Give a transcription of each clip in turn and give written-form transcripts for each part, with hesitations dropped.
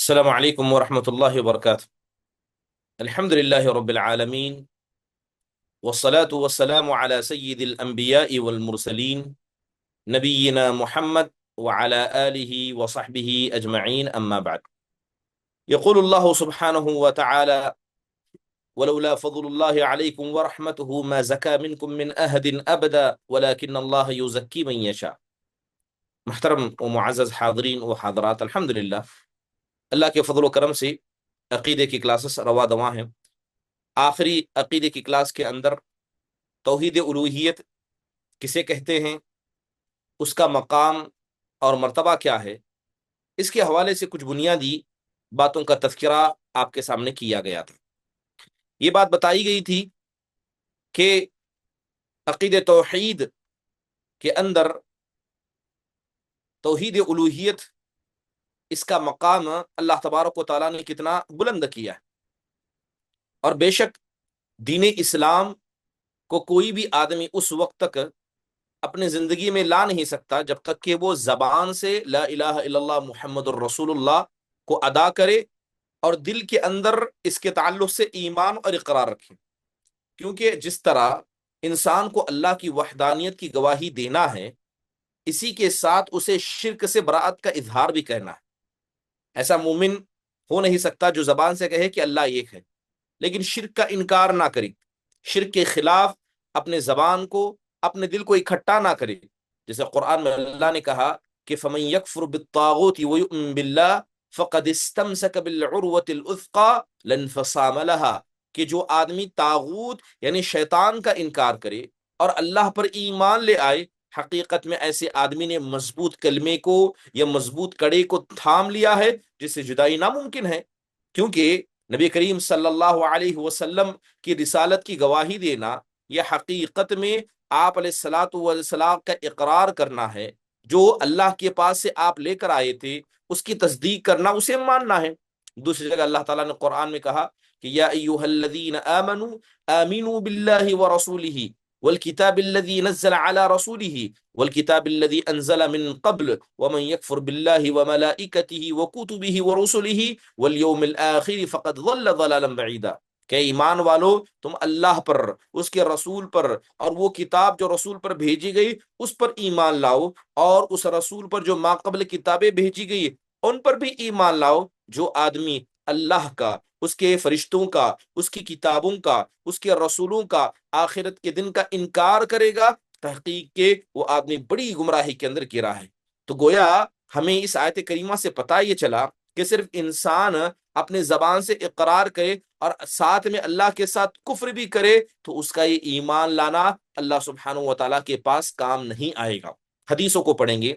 السلام علیکم ورحمۃ اللہ وبرکاتہ۔ الحمد للہ رب العالمین، والصلاة والسلام على سید الانبیاء والمرسلین، نبینا محمد وعلى آلہ وصحبہ اجمعین، اما بعد۔ یقول اللہ سبحانہ وتعالی: ولولا فضل اللہ علیکم ورحمتہ ما زکا منکم من احد ابدا ولکن اللہ یزکی من یشاء۔ محترم و معزز حاضرین و حاضرات، الحمدللہ اللہ کے فضل و کرم سے عقیدے کی کلاسز روا دواں ہیں۔ آخری عقیدے کی کلاس کے اندر توحید الوہیت کسے کہتے ہیں، اس کا مقام اور مرتبہ کیا ہے، اس کے حوالے سے کچھ بنیادی باتوں کا تذکرہ آپ کے سامنے کیا گیا تھا۔ یہ بات بتائی گئی تھی کہ عقید توحید کے اندر توحید الوہیت، اس کا مقام اللہ تبارک و تعالیٰ نے کتنا بلند کیا ہے، اور بے شک دین اسلام کو کوئی بھی آدمی اس وقت تک اپنے زندگی میں لا نہیں سکتا جب تک کہ وہ زبان سے لا الہ الا اللہ محمد الرسول اللہ کو ادا کرے اور دل کے اندر اس کے تعلق سے ایمان اور اقرار رکھے۔ کیونکہ جس طرح انسان کو اللہ کی وحدانیت کی گواہی دینا ہے، اسی کے ساتھ اسے شرک سے براءت کا اظہار بھی کرنا ہے۔ ایسا مومن ہو نہیں سکتا جو زبان سے کہے کہ اللہ ایک ہے لیکن شرک کا انکار نہ کرے، شرک کے خلاف اپنے زبان کو، اپنے دل کو اکٹھا نہ کرے۔ جیسے قرآن میں اللہ نے کہا کہ فَمَن يَكْفُرْ بِالطَّاغُوتِ وَيُؤْمِن بِاللَّهِ فَقَدِ اسْتَمْسَكَ بِالْعُرْوَةِ الْوُثْقَىٰ لَا انفصام لَهَا، کہ جو آدمی طاغوت یعنی شیطان کا انکار کرے اور اللہ پر ایمان لے آئے، حقیقت میں ایسے آدمی نے مضبوط کلمے کو یا مضبوط کڑے کو تھام لیا ہے جس سے جدائی ناممکن ہے۔ کیونکہ نبی کریم صلی اللہ علیہ وسلم کی رسالت کی گواہی دینا، یہ حقیقت میں آپ علیہ الصلاۃ والسلام کا اقرار کرنا ہے۔ جو اللہ کے پاس سے آپ لے کر آئے تھے اس کی تصدیق کرنا، اسے ماننا ہے۔ دوسری جگہ اللہ تعالیٰ نے قرآن میں کہا کہ یا ایھا الذین آمنوا آمنوا باللہ ورسولہ والکتاب الذی نزل علی رسولہ والکتاب الذی انزل من قبل ومن یکفر باللہ وملائکتہ وکتبہ ورسلہ والیوم الآخر فقد ضل ضلالا بعیدا، کہ ایمان والو تم اللہ پر، اس کے رسول پر، اور وہ کتاب جو رسول پر بھیجی گئی اس پر ایمان لاؤ، اور اس رسول پر جو ماقبل کتابیں بھیجی گئی ان پر بھی ایمان لاؤ۔ جو آدمی اللہ کا، اس کے فرشتوں کا، اس کی کتابوں کا، اس کے رسولوں کا، آخرت کے دن کا انکار کرے گا، تحقیق کے وہ آدمی بڑی گمراہی کے اندر گرا ہے۔ تو گویا ہمیں اس آیت کریمہ سے پتہ یہ چلا کہ صرف انسان اپنے زبان سے اقرار کرے اور ساتھ میں اللہ کے ساتھ کفر بھی کرے تو اس کا یہ ایمان لانا اللہ سبحانہ و تعالیٰ کے پاس کام نہیں آئے گا۔ حدیثوں کو پڑھیں گے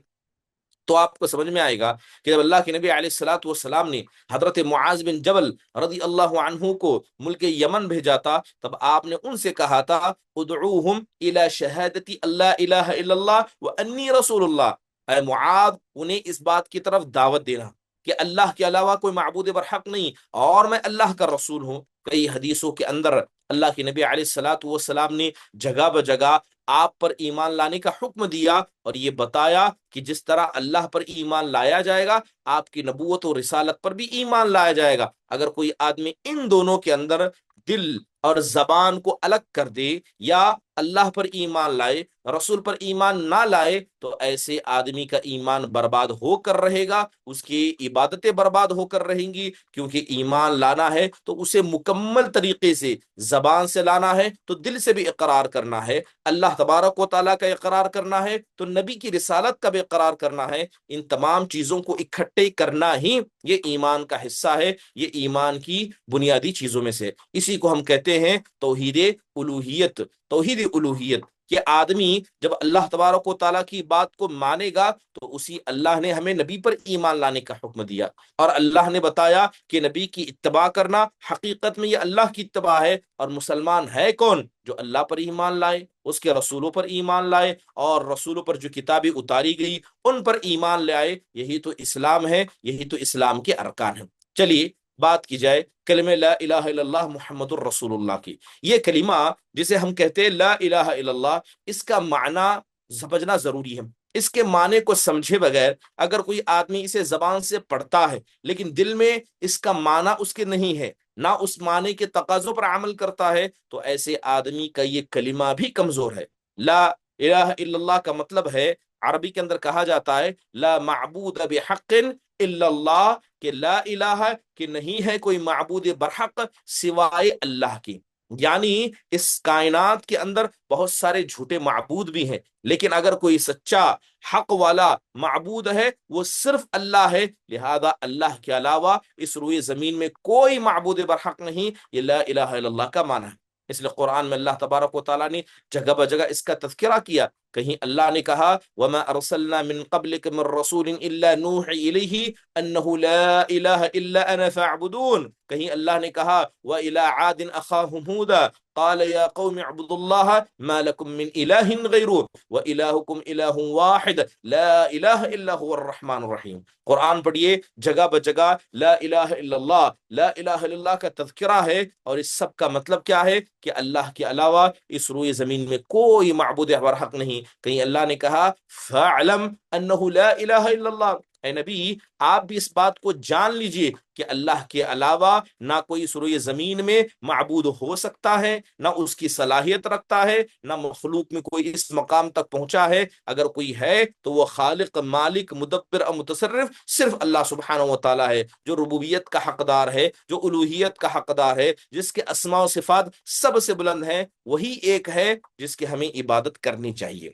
تو آپ کو سمجھ میں آئے گا کہ جب اللہ کے نبی علیہ الصلاۃ والسلام نے حضرت معاذ بن جبل رضی اللہ عنہ کو ملک یمن بھیجا تھا، تب آپ نے ان سے کہا تھا ادعوہم الی شہادت اللہ الہ الا اللہ وانی رسول اللہ، اے معاذ انہیں اس بات کی طرف دعوت دینا کہ اللہ کے علاوہ کوئی معبود برحق نہیں اور میں اللہ کا رسول ہوں۔ کئی حدیثوں کے اندر اللہ کے نبی علیہ الصلاۃ والسلام نے جگہ بجگہ آپ پر ایمان لانے کا حکم دیا اور یہ بتایا کہ جس طرح اللہ پر ایمان لایا جائے گا آپ کی نبوت و رسالت پر بھی ایمان لایا جائے گا۔ اگر کوئی آدمی ان دونوں کے اندر دل اور زبان کو الگ کر دے، یا اللہ پر ایمان لائے رسول پر ایمان نہ لائے، تو ایسے آدمی کا ایمان برباد ہو کر رہے گا، اس کی عبادتیں برباد ہو کر رہیں گی۔ کیونکہ ایمان لانا ہے تو اسے مکمل طریقے سے زبان سے لانا ہے، تو دل سے بھی اقرار کرنا ہے، اللہ تبارک و تعالیٰ کا اقرار کرنا ہے، تو نبی کی رسالت کا بھی اقرار کرنا ہے۔ ان تمام چیزوں کو اکٹھے کرنا ہی یہ ایمان کا حصہ ہے، یہ ایمان کی بنیادی چیزوں میں سے۔ اسی کو ہم کہتے ہیں توحید الوہیت۔ توحید الوہیت کہ آدمی جب اللہ تبارک و تعالیٰ کی بات کو مانے گا تو اسی اللہ نے ہمیں نبی پر ایمان لانے کا حکم دیا، اور اللہ نے بتایا کہ نبی کی اتباع کرنا حقیقت میں یہ اللہ کی اتباع ہے۔ اور مسلمان ہے کون؟ جو اللہ پر ایمان لائے، اس کے رسولوں پر ایمان لائے، اور رسولوں پر جو کتابیں اتاری گئی ان پر ایمان لے آئے۔ یہی تو اسلام ہے، یہی تو اسلام کے ارکان ہیں۔ چلیے بات کی جائے کلمہ لا الہ الا اللہ محمد الرسول اللہ کی۔ یہ کلمہ جسے ہم کہتے ہیں لا الہ الا اللہ، اس کا معنی سمجھنا ضروری ہے۔ اس کے معنی کو سمجھے بغیر اگر کوئی آدمی اسے زبان سے پڑھتا ہے لیکن دل میں اس کا معنی اس کے نہیں ہے، نہ اس معنی کے تقاضوں پر عمل کرتا ہے، تو ایسے آدمی کا یہ کلمہ بھی کمزور ہے۔ لا الہ الا اللہ کا مطلب ہے، عربی کے اندر کہا جاتا ہے لا معبود بحق الا اللہ، کہ لا الہ، کہ نہیں ہے کوئی معبود برحق سوائے اللہ کی۔ یعنی اس کائنات کے اندر بہت سارے جھوٹے معبود بھی ہیں، لیکن اگر کوئی سچا حق والا معبود ہے وہ صرف اللہ ہے، لہذا اللہ کے علاوہ اس روئے زمین میں کوئی معبود برحق نہیں۔ یہ لا الہ الا اللہ کا معنی ہے۔ اس لیے قرآن میں اللہ تبارک و تعالیٰ نے جگہ بجگہ اس کا تذکرہ کیا۔ کہیں اللہ نے کہا وَمَا أَرْسَلْنَا مِن قَبْلِكَ مِن رَّسُولٍ إِلَّا نُوحِي إِلَيْهِ أَنَّهُ لَا إِلَٰهَ إِلَّا أَنَا فَاعْبُدُونِ۔ کہیں اللہ نے کہا وَإِلَىٰ عَادٍ أَخَاهُمْ هُودًا قَالَ يَا قَوْمِ اعْبُدُوا اللَّهَ مَا لَكُم مِّنْ إِلَٰهٍ غَيْرُهُ وَإِلَٰهُكُمْ إِلَٰهٌ وَاحِدٌ لَا إِلَٰهَ إِلَّا هُوَ الرَّحْمَٰنُ الرَّحِيمُ۔ قرآن پڑھیے، جگہ بجگہ لا الہ الا اللہ، لا الہ الا اللہ کا تذکرہ ہے، اور اس سب کا مطلب کیا ہے کہ اللہ کے علاوہ اس روئے زمین میں کوئی معبود برحق نہیں۔ کہیں اللہ نے کہا فَاعْلَمْ أَنَّهُ لَا إِلَٰهَ إِلَّا اللَّهُ، اے نبی آپ بھی اس بات کو جان لیجئے کہ اللہ کے علاوہ نہ کوئی سروئے زمین میں معبود ہو سکتا ہے، نہ اس کی صلاحیت رکھتا ہے، نہ مخلوق میں کوئی اس مقام تک پہنچا ہے۔ اگر کوئی ہے تو وہ خالق، مالک، مدبر اور متصرف صرف اللہ سبحانہ و تعالیٰ ہے، جو ربوبیت کا حقدار ہے، جو الوہیت کا حقدار ہے، جس کے اسماء و صفات سب سے بلند ہیں، وہی ایک ہے جس کی ہمیں عبادت کرنی چاہیے۔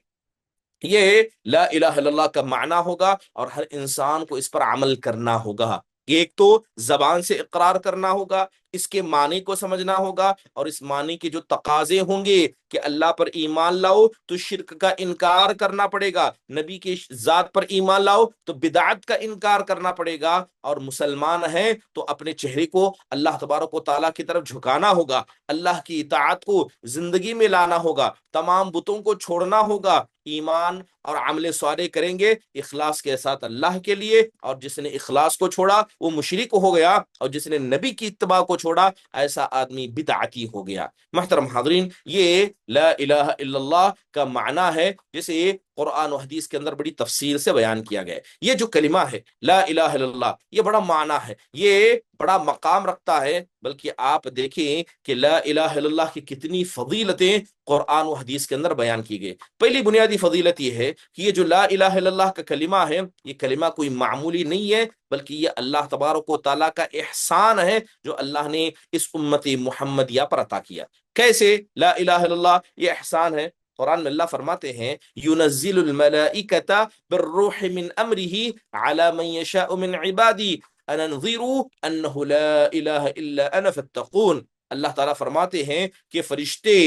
یہ لا الہ الا اللہ کا معنی ہوگا، اور ہر انسان کو اس پر عمل کرنا ہوگا۔ ایک تو زبان سے اقرار کرنا ہوگا، اس کے معنی کو سمجھنا ہوگا، اور اس معنی کے جو تقاضے ہوں گے کہ اللہ پر ایمان لاؤ تو شرک کا انکار کرنا پڑے گا، نبی کی ذات پر ایمان لاؤ تو بدعت کا انکار کرنا پڑے گا، اور مسلمان ہیں تو اپنے چہرے کو اللہ تبارک و تعالیٰ کی طرف جھکانا ہوگا، اللہ کی اطاعت کو زندگی میں لانا ہوگا، تمام بتوں کو چھوڑنا ہوگا، ایمان اور عمل صالح کریں گے اخلاص کے ساتھ اللہ کے لیے، اور جس نے اخلاص کو چھوڑا وہ مشرک ہو گیا، اور جس نے نبی کی اتباع کو چھوڑا ایسا آدمی بدعتی ہو گیا۔ محترم حاضرین، یہ لا الہ الا اللہ کا معنی ہے جسے قرآن و حدیث کے اندر بڑی تفصیل سے بیان کیا گیا ہے۔ یہ جو کلمہ ہے لا الہ الا اللہ، یہ بڑا معنی ہے، یہ بڑا مقام رکھتا ہے، بلکہ آپ دیکھیں کہ لا الہ الا اللہ کی کتنی فضیلتیں قرآن و حدیث کے اندر بیان کی گئی۔ پہلی بنیادی فضیلت یہ ہے کہ یہ جو لا الہ الا اللہ کا کلمہ ہے، یہ کلمہ کوئی معمولی نہیں ہے، بلکہ یہ اللہ تبارک و تعالیٰ کا احسان ہے جو اللہ نے اس امت محمدیہ پر عطا کیا۔ کیسے لا الہ الا اللہ یہ احسان ہے؟ قرآن میں اللہ فرماتے ہیں يُنَزِّلُ الْمَلَائِكَةَ بِالرُّوحِ مِنْ أَمْرِهِ عَلَى مَنْ يَشَاءُ مِنْ عِبَادِهِ أَنْ أَنذِرُوا أَنَّهُ لَا إِلَهَ إِلَّا أَنَا فَاتَّقُونِ۔ اللہ تعالیٰ فرماتے ہیں کہ فرشتے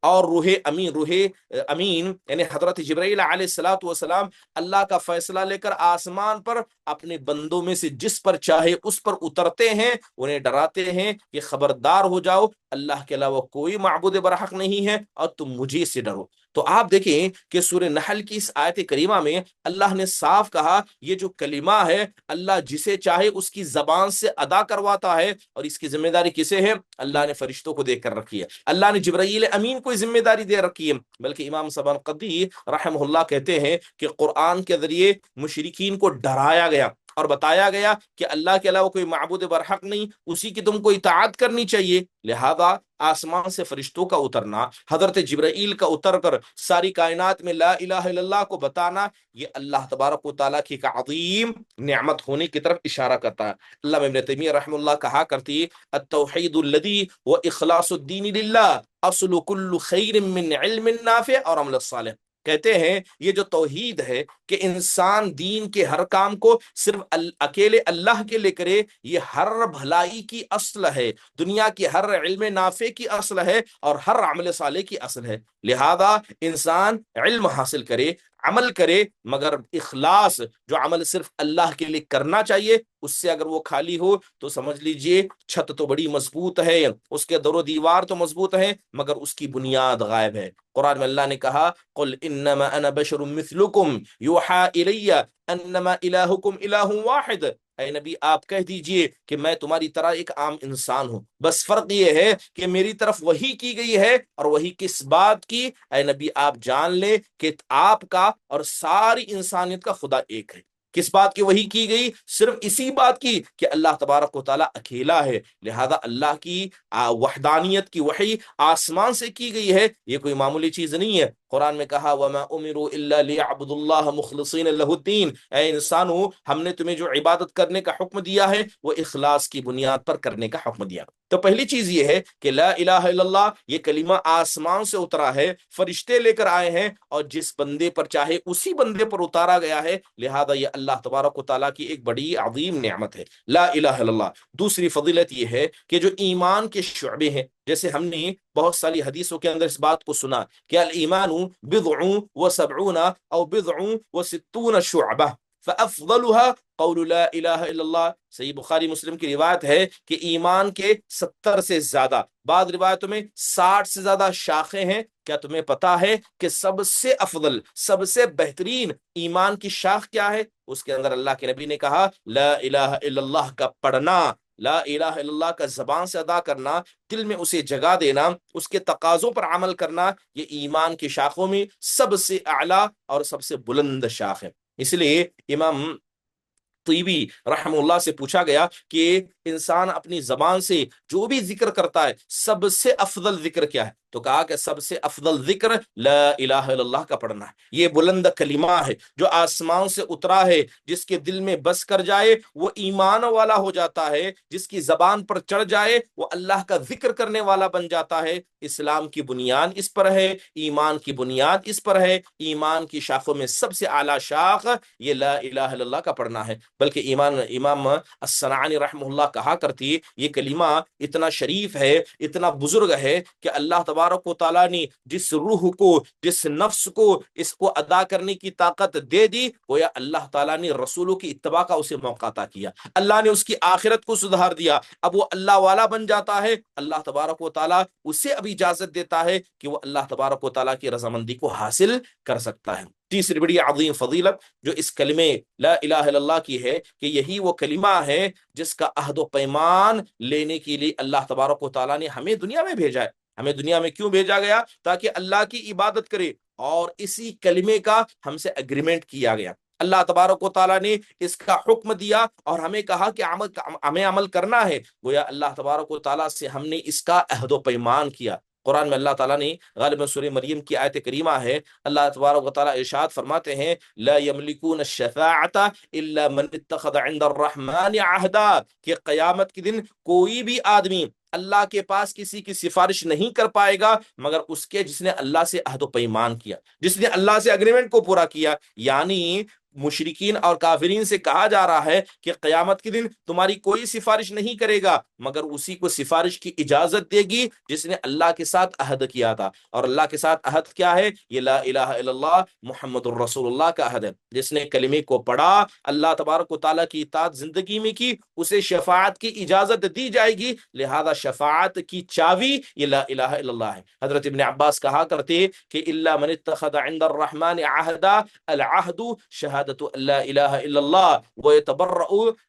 اور روح امین یعنی حضرت جبرائیل علیہ الصلوۃ والسلام اللہ کا فیصلہ لے کر آسمان پر اپنے بندوں میں سے جس پر چاہے اس پر اترتے ہیں، انہیں ڈراتے ہیں کہ خبردار ہو جاؤ، اللہ کے علاوہ کوئی معبود برحق نہیں ہے، اور تم مجھے سے ڈرو۔ تو آپ دیکھیں کہ سورہ نحل کی اس آیت کریمہ میں اللہ نے صاف کہا یہ جو کلمہ ہے اللہ جسے چاہے اس کی زبان سے ادا کرواتا ہے، اور اس کی ذمہ داری کسے ہے؟ اللہ نے فرشتوں کو دے کر رکھی ہے، اللہ نے جبرائیل امین کو ذمہ داری دے رکھی ہے۔ بلکہ امام سبانقدی رحمہ اللہ کہتے ہیں کہ قرآن کے ذریعے مشرکین کو ڈرایا گیا اور بتایا گیا کہ اللہ کے علاوہ کوئی معبود برحق نہیں، اسی کی تم کو اطاعت کرنی چاہیے۔ لہذا آسمان سے فرشتوں کا اترنا، حضرت جبرائیل کا اتر کر ساری کائنات میں لا الہ الا اللہ کو بتانا، یہ اللہ تبارک و تعالیٰ کی ایک عظیم نعمت ہونے کی طرف اشارہ کرتا ہے۔ علامہ ابن تیمیہ رحمہ اللہ کہا کرتی التوحید الذی و اخلاص الدین للہ اصل کل خیر من علم نافع اور عمل صالح۔ کہتے ہیں یہ جو توحید ہے کہ انسان دین کے ہر کام کو صرف اکیلے اللہ کے لیے کرے، یہ ہر بھلائی کی اصل ہے، دنیا کی ہر علم نافع کی اصل ہے، اور ہر عمل صالح کی اصل ہے۔ لہذا انسان علم حاصل کرے، عمل کرے، مگر اخلاص جو عمل صرف اللہ کے لیے کرنا چاہیے اس سے اگر وہ خالی ہو تو سمجھ لیجئے چھت تو بڑی مضبوط ہے، اس کے در و دیوار تو مضبوط ہیں، مگر اس کی بنیاد غائب ہے۔ قرآن میں اللہ نے کہا قل انما انا بشر مثلکم یوحى الی انما الہکم الہ واحد۔ اے نبی آپ کہہ دیجئے کہ میں تمہاری طرح ایک عام انسان ہوں، بس فرق یہ ہے کہ میری طرف وحی کی گئی ہے، اور وحی کس بات کی؟ اے نبی آپ جان لیں کہ آپ کا اور ساری انسانیت کا خدا ایک ہے۔ کس بات کی وحی کی گئی؟ صرف اسی بات کی کہ اللہ تبارک و تعالیٰ اکیلا ہے، لہذا اللہ کی وحدانیت کی وحی آسمان سے کی گئی ہے، یہ کوئی معمولی چیز نہیں ہے۔ قرآن میں کہا وَمَا أُمِرُوا إِلَّا لِيَعْبُدُوا اللَّهَ مُخْلِصِينَ لَهُ الدِّينَ، اے انسانو ہم نے تمہیں جو عبادت کرنے کا حکم دیا ہے وہ اخلاص کی بنیاد پر کرنے کا حکم دیا۔ تو پہلی چیز یہ ہے کہ لا الہ الا اللہ یہ کلمہ آسمان سے اترا ہے، فرشتے لے کر آئے ہیں، اور جس بندے پر چاہے اسی بندے پر اتارا گیا ہے، لہذا یہ اللہ تبارک و تعالیٰ کی ایک بڑی عظیم نعمت ہے لا الہ الا اللہ۔ دوسری فضیلت یہ ہے کہ جو ایمان کے شعبے ہیں، جیسے ہم نے بہت ساری حدیثوں کے اندر اس بات کو سنا کہ الایمان بضع و سبعون او بضع و ستون شعبہ فافضلها قول لا الہ الا اللہ۔ صحیح بخاری مسلم کی روایت ہے کہ ایمان کے 70 سے زیادہ، بعض روایتوں میں 60 سے زیادہ شاخیں ہیں۔ کیا تمہیں پتا ہے کہ سب سے افضل، سب سے بہترین ایمان کی شاخ کیا ہے؟ اس کے اندر اللہ کے نبی نے کہا لا الہ الا اللہ کا پڑھنا، لا الہ الا اللہ کا زبان سے ادا کرنا، دل میں اسے جگہ دینا، اس کے تقاضوں پر عمل کرنا، یہ ایمان کی شاخوں میں سب سے اعلیٰ اور سب سے بلند شاخ ہے۔ اس لیے امام طیبی رحم اللہ سے پوچھا گیا کہ انسان اپنی زبان سے جو بھی ذکر کرتا ہے سب سے افضل ذکر کیا ہے؟ تو کہا کہ سب سے افضل ذکر لا الہ الا اللہ کا پڑھنا ہے۔ یہ بلند کلمہ ہے جو آسمان سے اترا ہے، جس کے دل میں بس کر جائے وہ ایمان والا ہو جاتا ہے، جس کی زبان پر چڑھ جائے وہ اللہ کا ذکر کرنے والا بن جاتا ہے۔ اسلام کی بنیاد اس پر ہے، ایمان کی بنیاد اس پر ہے، ایمان کی شاخوں میں سب سے اعلیٰ شاخ یہ لا الہ الا اللہ کا پڑھنا ہے۔ بلکہ امام الصنعانی رحمہ اللہ کہا کرتی یہ کلمہ اتنا شریف ہے، اتنا بزرگ ہے کہ اللہ تبارک و تعالیٰ نے جس روح کو، جس نفس کو اس کو ادا کرنے کی طاقت دے دی، گویا اللہ تعالیٰ نے رسولوں کی اتباع کا اسے موقع عطا کیا، اللہ نے اس کی آخرت کو سدھار دیا، اب وہ اللہ والا بن جاتا ہے۔ اللہ تبارک و تعالیٰ اسے اب اجازت دیتا ہے کہ وہ اللہ تبارک و تعالیٰ کی رضامندی کو حاصل کر سکتا ہے۔ تیسری بڑی عظیم فضیلت جو اس کلمے لا الہ الا اللہ کی ہے کہ یہی وہ کلمہ ہے جس کا عہد و پیمان لینے کے لیے اللہ تبارک و تعالیٰ نے ہمیں دنیا میں بھیجا ہے۔ ہمیں دنیا میں کیوں بھیجا گیا؟ تاکہ اللہ کی عبادت کرے، اور اسی کلمے کا ہم سے اگریمنٹ کیا گیا۔ اللہ تبارک و تعالیٰ نے اس کا حکم دیا اور ہمیں کہا کہ ہمیں عمل کرنا ہے، گویا اللہ تبارک و تعالیٰ سے ہم نے اس کا عہد و پیمان کیا۔ قرآن میں اللہ تعالیٰ نے غالباً سورہ مریم کی آیت کریمہ ہے، اللہ تبارک و تعالیٰ ارشاد فرماتے ہیں لا یملکون الشفاعۃ الا من اتخذ عند الرحمن عہدا، کہ قیامت کے دن کوئی بھی آدمی اللہ کے پاس کسی کی سفارش نہیں کر پائے گا مگر اس کے جس نے اللہ سے عہد و پیمان کیا، جس نے اللہ سے اگریمنٹ کو پورا کیا۔ یعنی مشرکین اور کافرین سے کہا جا رہا ہے کہ قیامت کے دن تمہاری کوئی سفارش نہیں کرے گا مگر اسی کو سفارش کی اجازت دے گی جس نے اللہ کے ساتھ عہد کیا تھا۔ اور اللہ کے ساتھ عہد کیا ہے؟ یہ لا الہ الا اللہ محمد الرسول اللہ کا عہد ہے۔ جس نے کلمے کو پڑھا، اللہ تبارک و تعالیٰ کی اطاعت زندگی میں کی، اسے شفاعت کی اجازت دی جائے گی، لہذا شفاعت کی چابی یہ لا الہ الا اللہ ہے۔ حضرت ابن عباس کہا کرتے کہ الا من اتخذ عند الرحمن عہدا العہد شہادت لا الہ الا اللہ ویتبرأ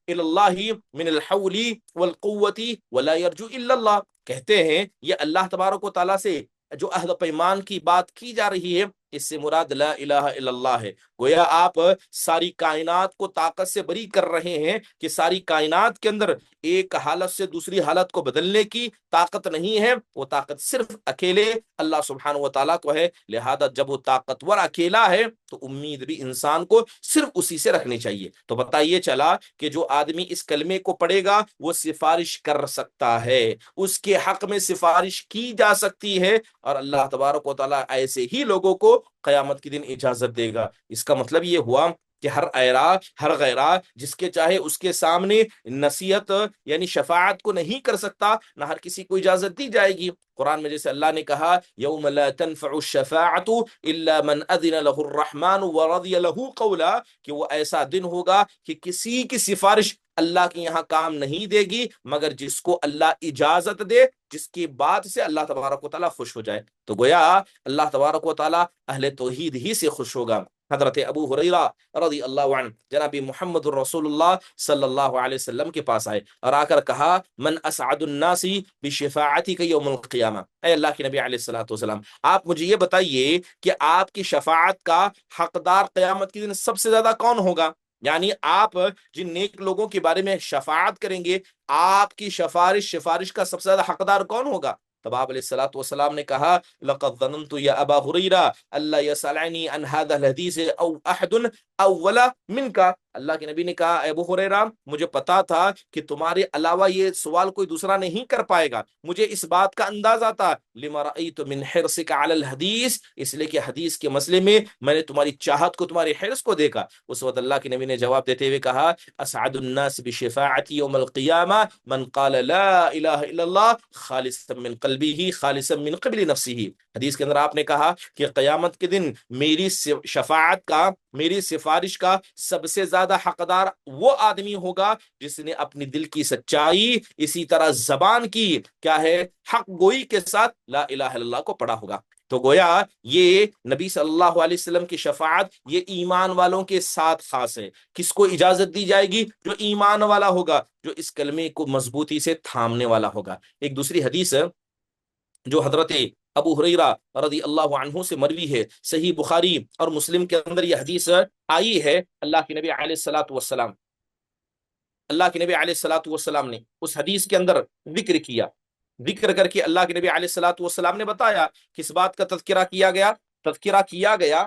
الی اللہ من الحول والقوت ولا یرجو الا اللہ۔ کہتے ہیں یہ اللہ تبارک و تعالیٰ سے جو عہد و پیمان کی بات کی جا رہی ہے اس سے مراد لا الہ الا اللہ ہے۔ گویا آپ ساری کائنات کو طاقت سے بری کر رہے ہیں کہ ساری کائنات کے اندر ایک حالت سے دوسری حالت کو بدلنے کی طاقت نہیں ہے، وہ طاقت صرف اکیلے اللہ سبحانہ و تعالیٰ کو ہے، لہذا جب وہ طاقتور اکیلا ہے تو امید بھی انسان کو صرف اسی سے رکھنی چاہیے۔ تو پتہ یہ چلا کہ جو آدمی اس کلمے کو پڑھے گا وہ سفارش کر سکتا ہے، اس کے حق میں سفارش کی جا سکتی ہے، اور اللہ تبارک و تعالیٰ ایسے ہی لوگوں کو قیامت کے دن اجازت دے گا۔ اس کا مطلب یہ ہوا کہ ہر ایرا، ہر غیرہ جس کے چاہے اس کے سامنے نصیحت یعنی شفاعت کو نہیں کر سکتا، نہ ہر کسی کو اجازت دی جائے گی۔ قرآن میں جیسے اللہ نے کہا یوم لا تنفع الشفاعت الا من اذن له الرحمن ورضی له قولا، کہ وہ ایسا دن ہوگا کہ کسی کی سفارش اللہ کے یہاں کام نہیں دے گی مگر جس کو اللہ اجازت دے، جس کی بات سے اللہ تبارک و تعالیٰ خوش ہو جائے۔ تو گویا اللہ تبارک و تعالیٰ اہل توحید ہی سے خوش ہوگا۔ حضرت ابو ہریرہ رضی اللہ عنہ جناب محمد الرسول اللہ صلی اللہ علیہ وسلم کے پاس آئے اور آ کر کہا من اسعد الناس بشفاعتک یوم القیامہ، اے اللہ کے نبی علیہ الصلوۃ والسلام، آپ مجھے یہ بتائیے کہ آپ کی شفاعت کا حقدار قیامت کے دن سب سے زیادہ کون ہوگا؟ یعنی آپ جن نیک لوگوں کے بارے میں شفاعت کریں گے، آپ کی سفارش کا سب سے زیادہ حقدار کون ہوگا؟ تب آپ علیہ الصلوۃ والسلام نے کہا لقد ظننت یا ابا ہریرہ اللہ یسألنی عن هذا الحدیث او احد اول منک، اللہ کے نبی نے کہا اے ابو ہریرہ مجھے پتا تھا کہ تمہارے علاوہ یہ سوال کوئی دوسرا نہیں کر پائے گا، مجھے اس بات کا اندازہ تھا، لما رأیت من حرصک علی الحدیث، اس لیے کہ حدیث کے مسئلے میں نے تمہاری چاہت کو، تمہاری حرص کو دیکھا۔ اس وقت اللہ کے نبی نے جواب دیتے ہوئے کہا اسعد الناس بشفاعتی یوم القیامہ من قال لا الہ الا اللہ خالصا من قلبہ خالصا من قبل نفسہ، حدیث کے اندر آپ نے کہا کہ قیامت کے دن میری شفاعت کا، میری سفارش کا سب سے زیادہ حقدار وہ آدمی ہوگا جس نے اپنی دل کی سچائی، اسی طرح زبان کی کیا ہے حق گوئی کے ساتھ لا الہ الا اللہ کو پڑھا ہوگا۔ تو گویا یہ نبی صلی اللہ علیہ وسلم کی شفاعت یہ ایمان والوں کے ساتھ خاص ہے۔ کس کو اجازت دی جائے گی؟ جو ایمان والا ہوگا، جو اس کلمے کو مضبوطی سے تھامنے والا ہوگا۔ ایک دوسری حدیث جو حضرت ابو ہریرہ رضی اللہ عنہ سے مروی ہے، صحیح بخاری اور مسلم کے اندر یہ حدیث آئی ہے، اللہ کے نبی علیہ الصلوۃ والسلام، اللہ کے نبی علیہ الصلوۃ والسلام نے اس حدیث کے اندر ذکر کیا، ذکر کر کے اللہ کے نبی علیہ الصلوۃ والسلام نے بتایا کس بات کا تذکرہ کیا گیا؟ تذکرہ کیا گیا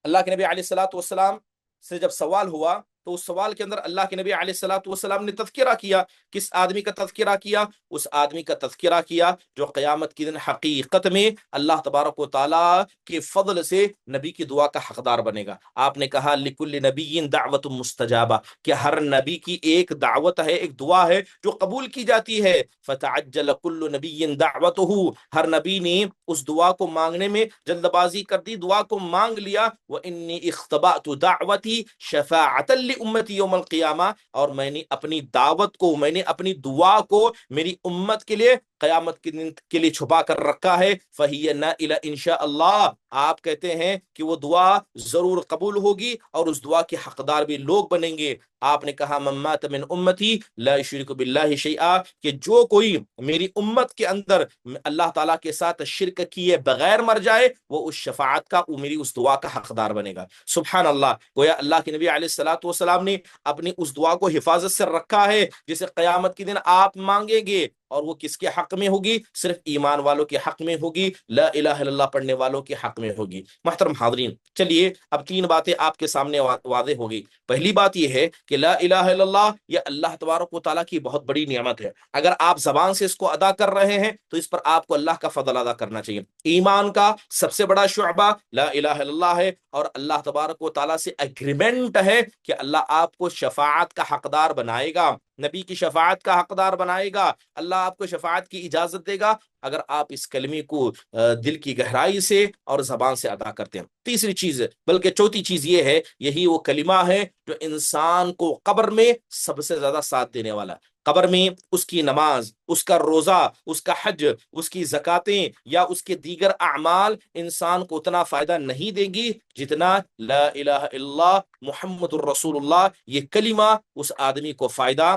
اللہ کے نبی علیہ الصلوۃ والسلام سے جب سوال ہوا تو اس سوال کے اندر اللہ کے نبی علیہ الصلوۃ والسلام نے تذکرہ کیا۔ کس آدمی کا تذکرہ کیا؟ اس آدمی کا تذکرہ کیا جو قیامت کے دن حقیقت میں اللہ تبارک و تعالیٰ کے فضل سے نبی کی دعا کا حقدار بنے گا۔ آپ نے کہا لکل نبی دعوت مستجابہ، کہ ہر نبی کی ایک دعوت ہے، ایک دعا ہے جو قبول کی جاتی ہے۔ فتعجل کل نبی دعوتہ، ہر نبی نے اس دعا کو مانگنے میں جلد بازی کر دی، دعا کو مانگ لیا۔ وانی اختبأت دعوتی شفاعتا امتی یوم القیامہ، اور میں نے اپنی دعوت کو، میں نے اپنی دعا کو میری امت کے لیے قیامت کے دن کے لیے چھپا کر رکھا ہے۔ فہی نائلہ انشاء اللہ، آپ کہتے ہیں کہ وہ دعا ضرور قبول ہوگی اور اس دعا کے حقدار بھی لوگ بنیں گے۔ آپ نے کہا من مات من امتی لا یشرک باللہ شیئا، کہ جو کوئی میری امت کے اندر اللہ تعالیٰ کے ساتھ شرک کیے بغیر مر جائے وہ اس شفاعت کا، وہ میری اس دعا کا حقدار بنے گا۔ سبحان اللہ، گویا اللہ کے نبی علیہ الصلوۃ والسلام نے اپنی اس دعا کو حفاظت سے رکھا ہے جسے قیامت کے دن آپ مانگیں گے، اور وہ کس کے حق میں ہوگی؟ صرف ایمان والوں کے حق میں ہوگی، لا الہ الا اللہ پڑھنے والوں کے حق میں ہوگی۔ محترم حاضرین، چلیے اب تین باتیں آپ کے سامنے واضح ہوگی۔ پہلی بات یہ ہے کہ لا الہ الا اللہ یہ اللہ تبارک و تعالیٰ کی بہت بڑی نعمت ہے، اگر آپ زبان سے اس کو ادا کر رہے ہیں تو اس پر آپ کو اللہ کا فضل ادا کرنا چاہیے۔ ایمان کا سب سے بڑا شعبہ لا الہ الا اللہ ہے، اور اللہ تبارک و تعالیٰ سے اگریمنٹ ہے کہ اللہ آپ کو شفاعت کا حقدار بنائے گا، نبی کی شفاعت کا حقدار بنائے گا، اللہ آپ کو شفاعت کی اجازت دے گا اگر آپ اس کلمے کو دل کی گہرائی سے اور زبان سے ادا کرتے ہیں۔ تیسری چیز، بلکہ چوتھی چیز یہ ہے، یہی وہ کلمہ ہے جو انسان کو قبر میں سب سے زیادہ ساتھ دینے والا ہے۔ قبر میں اس کی نماز، اس کا روزہ، اس کا حج، اس کی زکاتیں یا اس کے دیگر اعمال انسان کو اتنا فائدہ نہیں دیں گی جتنا لا الہ الا اللہ محمد الرسول اللہ یہ کلمہ اس آدمی کو فائدہ،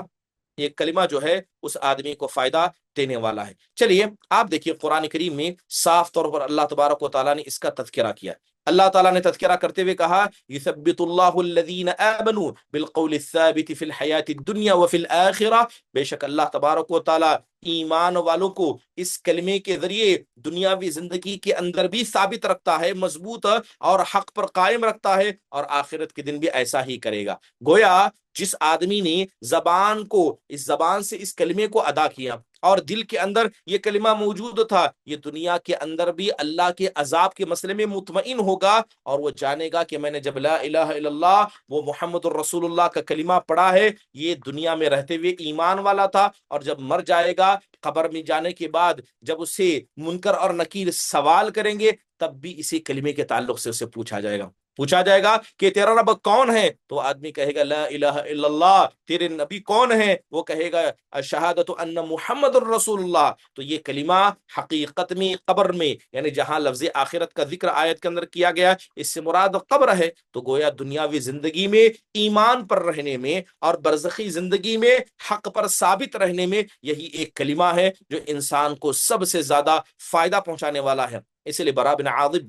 یہ کلمہ جو ہے اس آدمی کو فائدہ دینے والا ہے۔ چلیے آپ دیکھیے قرآن کریم میں صاف طور پر اللہ تبارک و تعالیٰ نے اس کا تذکرہ کیا۔ اللہ تعالیٰ نے تذکرہ کرتے ہوئے کہا یثبت اللہ الذین آمنوا بالقول الثابت فی الحیات الدنیا وفی الآخرہ، بے شک اللہ تبارک و تعالیٰ ایمان والوں کو اس کلمے کے ذریعے دنیاوی زندگی کے اندر بھی ثابت رکھتا ہے، مضبوط اور حق پر قائم رکھتا ہے، اور آخرت کے دن بھی ایسا ہی کرے گا۔ گویا جس آدمی نے زبان کو، اس زبان سے اس کلمے کو ادا کیا اور دل کے اندر یہ کلمہ موجود تھا، یہ دنیا کے اندر بھی اللہ کے عذاب کے مسئلے میں مطمئن ہوگا، اور وہ جانے گا کہ میں نے جب لا الہ الا اللہ وہ محمد الرسول اللہ کا کلمہ پڑھا ہے، یہ دنیا میں رہتے ہوئے ایمان والا تھا، اور جب مر جائے گا قبر میں جانے کے بعد جب اسے منکر اور نکیر سوال کریں گے تب بھی اسی کلمے کے تعلق سے اسے پوچھا جائے گا۔ پوچھا جائے گا کہ تیرا رب کون ہے، تو آدمی کہے گا لا الہ الا اللہ۔ تیرے نبی کون ہے، وہ کہے گا شہادت ان محمد الرسول اللہ۔ تو یہ کلمہ حقیقت میں قبر میں، یعنی جہاں لفظ آخرت کا ذکر آیت کے اندر کیا گیا، اس سے مراد قبر ہے۔ تو گویا دنیاوی زندگی میں ایمان پر رہنے میں اور برزخی زندگی میں حق پر ثابت رہنے میں یہی ایک کلمہ ہے جو انسان کو سب سے زیادہ فائدہ پہنچانے والا ہے۔ اس لیے برا بن عاظب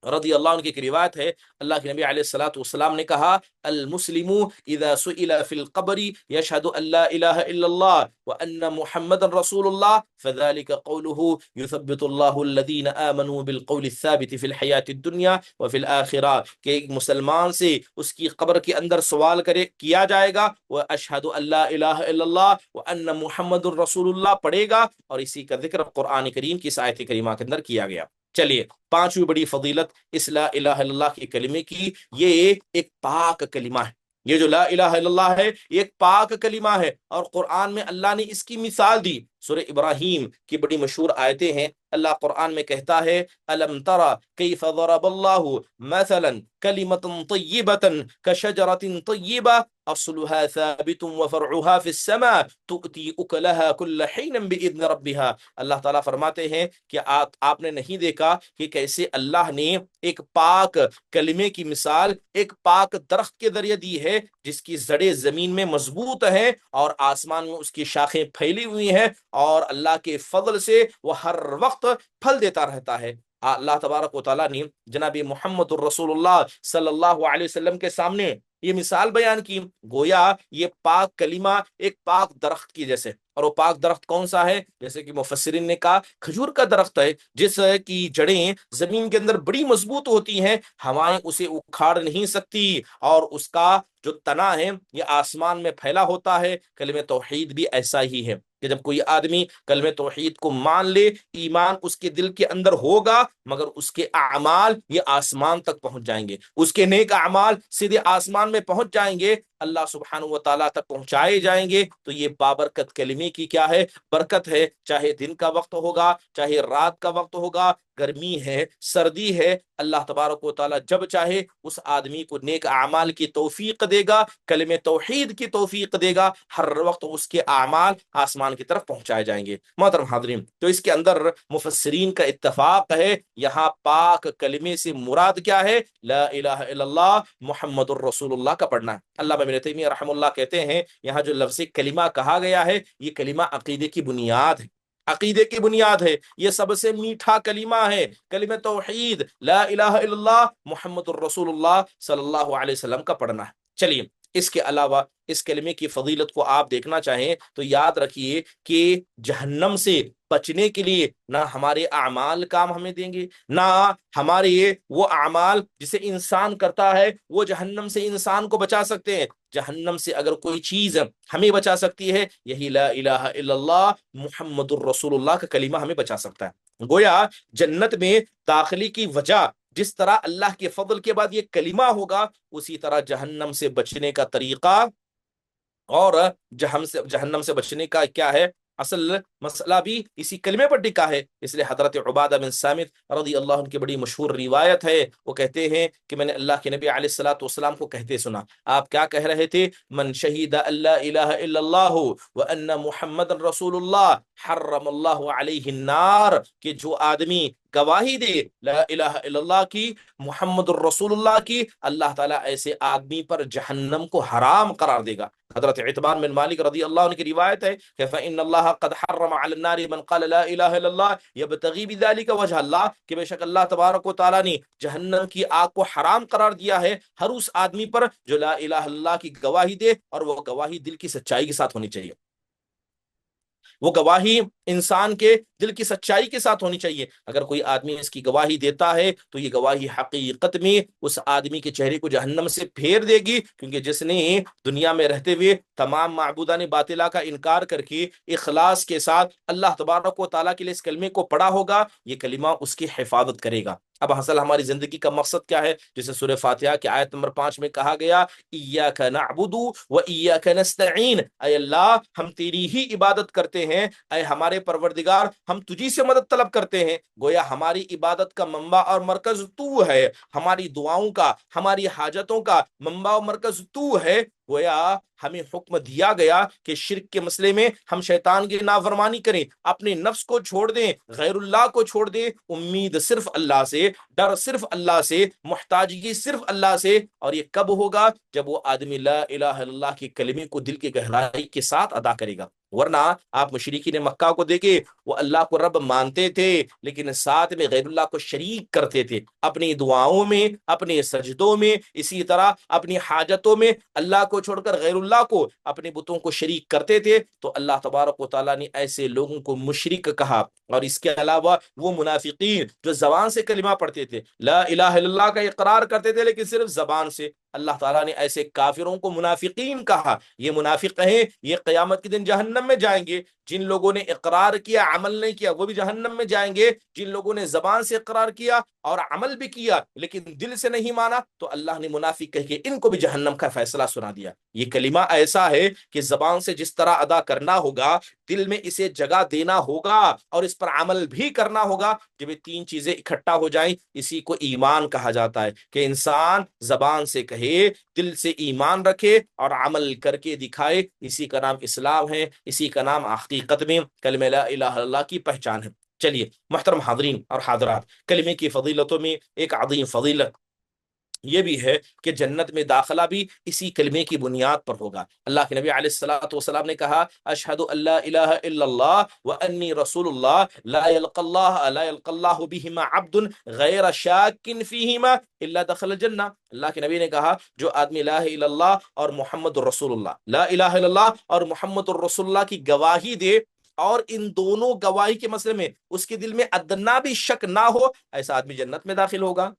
رضی اللہ عنہ کی ایک روایت ہے، اللہ کے نبی علیہ الصلوۃ والسلام نے کہا المسلم اذا سئل فی القبر یشهد ان لا الہ الا اللہ وان محمد رسول اللہ فذلك قوله يثبت الله الذين آمنوا بالقول الثابت في الحیاۃ الدنیا وفي الآخرہ، کہ ایک مسلمان سے اس کی قبر کے اندر سوال کیا جائے گا، وہ اشہد ان لا الہ الا اللہ وان محمد رسول اللہ پڑھے گا، اور اسی کا ذکر قرآن کریم کی اس آیت کریمہ کے اندر کیا گیا۔ چلیے، پانچویں بڑی فضیلت اس لا الہ الا اللہ کے کلمے کی، یہ ایک پاک کلمہ ہے۔ یہ جو لا الہ الا اللہ ہے یہ ایک پاک کلمہ ہے، اور قرآن میں اللہ نے اس کی مثال دی۔ سورہ ابراہیم کی بڑی مشہور آیتیں ہیں، اللہ قرآن میں کہتا ہے الم تر کیف ضرب اللہ مثلا کلمۃ طیبۃ کشجرۃ طیبہ اصلها ثابت وفرعها في السماء تؤتی اکلها كل حین باذن ربها۔ اللہ تعالیٰ فرماتے ہیں کہ آپ نے نہیں دیکھا کہ کیسے اللہ نے ایک پاک کلمے کی مثال ایک پاک درخت کے ذریعے دی ہے، جس کی جڑیں زمین میں مضبوط ہیں اور آسمان میں اس کی شاخیں پھیلی ہوئی ہیں، اور اللہ کے فضل سے وہ ہر وقت پھل دیتا رہتا ہے۔ اللہ تبارک و تعالیٰ نے جناب محمد الرسول اللہ صلی اللہ علیہ وسلم کے سامنے یہ مثال بیان کی، گویا یہ پاک کلمہ ایک پاک درخت کی جیسے، اور وہ پاک درخت کون سا ہے؟ جیسے کہ مفسرین نے کہا کھجور کا درخت ہے، جس کی جڑیں زمین کے اندر بڑی مضبوط ہوتی ہیں، ہوائیں اسے اکھاڑ نہیں سکتی، اور اس کا جو تنا ہے یہ آسمان میں پھیلا ہوتا ہے۔ کلمہ توحید بھی ایسا ہی ہے کہ جب کوئی آدمی کلمہ توحید کو مان لے، ایمان اس کے دل کے اندر ہوگا، مگر اس کے اعمال یہ آسمان تک پہنچ جائیں گے، اس کے نیک اعمال سیدھے آسمان میں پہنچ جائیں گے، اللہ سبحانہ و تعالیٰ تک پہنچائے جائیں گے۔ تو یہ بابرکت کلمے کی کیا ہے؟ برکت ہے، چاہے دن کا وقت ہوگا، چاہے رات کا وقت ہوگا، گرمی ہے، سردی ہے، اللہ تبارک و تعالیٰ جب چاہے اس آدمی کو نیک اعمال کی توفیق دے گا، کلمہ توحید کی توفیق دے گا، ہر وقت اس کے اعمال آسمان کی طرف پہنچائے جائیں گے۔ محترم حاضرین، تو اس کے اندر مفسرین کا اتفاق ہے، یہاں پاک کلمے سے مراد کیا ہے؟ لا الہ الا اللہ محمد الرسول اللہ کا پڑھنا ہے۔ علامہ ابن تیمیہ رحمہ اللہ کہتے ہیں یہاں جو لفظ کلمہ کہا گیا ہے یہ کلمہ عقیدے کی بنیاد ہے، عقیدے کی بنیاد ہے، یہ سب سے میٹھا کلمہ ہے، کلمہ توحید لا الہ الا اللہ محمد الرسول اللہ صلی اللہ علیہ وسلم کا پڑھنا ہے۔ چلیے، اس کے علاوہ اس کلمے کی فضیلت کو آپ دیکھنا چاہیں تو یاد رکھیے کہ جہنم سے بچنے کے لیے نہ ہمارے اعمال کام ہمیں دیں گے، نہ ہمارے وہ اعمال جسے انسان کرتا ہے وہ جہنم سے انسان کو بچا سکتے ہیں۔ جہنم سے اگر کوئی چیز ہمیں بچا سکتی ہے، یہی لا الہ الا اللہ محمد الرسول اللہ کا کلمہ ہمیں بچا سکتا ہے۔ گویا جنت میں داخلے کی وجہ جس طرح اللہ کے فضل کے بعد یہ کلمہ ہوگا، اسی طرح جہنم سے بچنے کا طریقہ اور جہنم سے بچنے کا کیا ہے اصل مسئلہ بھی اسی کلمے پر ٹکا ہے۔ اس لیے حضرت عبادہ بن سامت رضی اللہ عنہ کی بڑی مشہور روایت ہے، وہ کہتے ہیں کہ میں نے اللہ کے نبی علیہ الصلوۃ والسلام کو کہتے سنا، آپ کیا کہہ رہے تھے؟ من شہید ان لا الہ الا اللہ وان محمد رسول اللہ حرم اللہ علیہ النار، کہ جو آدمی گواہی دے لا الہ الا اللہ کی، محمد الرسول اللہ کی، اللہ تعالیٰ ایسے آدمی پر جہنم کو حرام قرار دے گا۔ حضرت عتبان بن مالک رضی اللہ عنہ کی روایت ہے کہ فإن اللہ قد حرم علی النار من قال لا الہ الا اللہ یبتغی بذلک وجہ اللہ، کہ بے شک اللہ تبارک و تعالیٰ نے جہنم کی آگ کو حرام قرار دیا ہے ہر اس آدمی پر جو لا الہ الا اللہ کی گواہی دے، اور وہ گواہی دل کی سچائی کے ساتھ ہونی چاہیے، وہ گواہی انسان کے دل کی سچائی کے ساتھ ہونی چاہیے۔ اگر کوئی آدمی اس کی گواہی دیتا ہے تو یہ گواہی حقیقت میں اس آدمی کے چہرے کو جہنم سے پھیر دے گی، کیونکہ جس نے دنیا میں رہتے ہوئے تمام معبودان باطلہ کا انکار کر کے اخلاص کے ساتھ اللہ تبارک و تعالیٰ کے لیے اس کلمے کو پڑھا ہوگا، یہ کلمہ اس کی حفاظت کرے گا۔ اب اصل ہماری زندگی کا مقصد کیا ہے؟ جسے سورہ فاتحہ کی آیت نمبر 5 میں کہا گیا ایاک نعبد و ایاک نستعین، اے اللہ ہم تیری ہی عبادت کرتے ہیں، اے ہمارے ہمارے پروردگار ہم تجھی سے مدد طلب کرتے ہیں، گویا ہماری عبادت کا منبع اور مرکز تو ہے، ہماری دعاؤں کا، ہماری حاجتوں کا منبع اور مرکز تو ہے، گویا ہمیں حکم دیا گیا کہ شرک کے مسئلے میں ہم شیطان کی نافرمانی کریں، اپنے نفس کو چھوڑ دیں، غیر اللہ کو چھوڑ دیں، امید صرف اللہ سے، ڈر صرف اللہ سے، محتاجگی صرف اللہ سے۔ اور یہ کب ہوگا؟ جب وہ آدمی لا الہ الا اللہ کے کلمے کو دل کی گہرائی کے ساتھ ادا کرے گا۔ ورنہ آپ مشرکین مکہ کو دیکھیں، وہ اللہ کو رب مانتے تھے لیکن ساتھ میں غیر اللہ کو شریک کرتے تھے، اپنی دعاؤں میں، اپنے سجدوں میں، اسی طرح اپنی حاجتوں میں اللہ کو چھوڑ کر غیر اللہ کو، اپنے بتوں کو شریک کرتے تھے۔ تو اللہ تبارک و تعالیٰ نے ایسے لوگوں کو مشرک کہا۔ اور اس کے علاوہ وہ منافقین جو زبان سے کلمہ پڑھتے تھے، لا الہ الا اللہ کا اقرار کرتے تھے لیکن صرف زبان سے، اللہ تعالیٰ نے ایسے کافروں کو منافقین کہا۔ یہ منافق ہیں، یہ قیامت کے دن جہنم میں جائیں گے۔ جن لوگوں نے اقرار کیا عمل نہیں کیا وہ بھی جہنم میں جائیں گے، جن لوگوں نے زبان سے اقرار کیا اور عمل بھی کیا لیکن دل سے نہیں مانا تو اللہ نے منافق کہہ کے ان کو بھی جہنم کا فیصلہ سنا دیا۔ یہ کلمہ ایسا ہے کہ زبان سے جس طرح ادا کرنا ہوگا، دل میں اسے جگہ دینا ہوگا اور اس پر عمل بھی کرنا ہوگا۔ جب یہ تین چیزیں اکٹھا ہو جائیں اسی کو ایمان کہا جاتا ہے، کہ انسان زبان سے کہے، دل سے ایمان رکھے اور عمل کر کے دکھائے، اسی کا نام اسلام ہے، اسی کا نام حقیقت میں کلمہ لا الہ الا اللہ کی پہچان ہے۔ چلیے محترم حاضرین اور حاضرات، کلمے کی فضیلتوں میں ایک عظیم فضیلت یہ بھی ہے کہ جنت میں داخلہ بھی اسی کلمے کی بنیاد پر ہوگا۔ اللہ کے نبی علیہ الصلوۃ والسلام نے کہا، اشہد ان لا الہ الا اللہ وانی رسول اللہ، لا یلقى اللہ بہما عبد غیر شاک فیہما الا دخل الجنہ۔ اللہ کے نبی نے کہا، جو آدمی لا الہ الا اللہ اور محمد الرسول اللہ، لا الہ الا اللہ اور محمد الرسول اللہ کی گواہی دے اور ان دونوں گواہی کے مسئلے میں اس کے دل میں ادنا بھی شک نہ ہو، ایسا آدمی جنت میں داخل ہوگا۔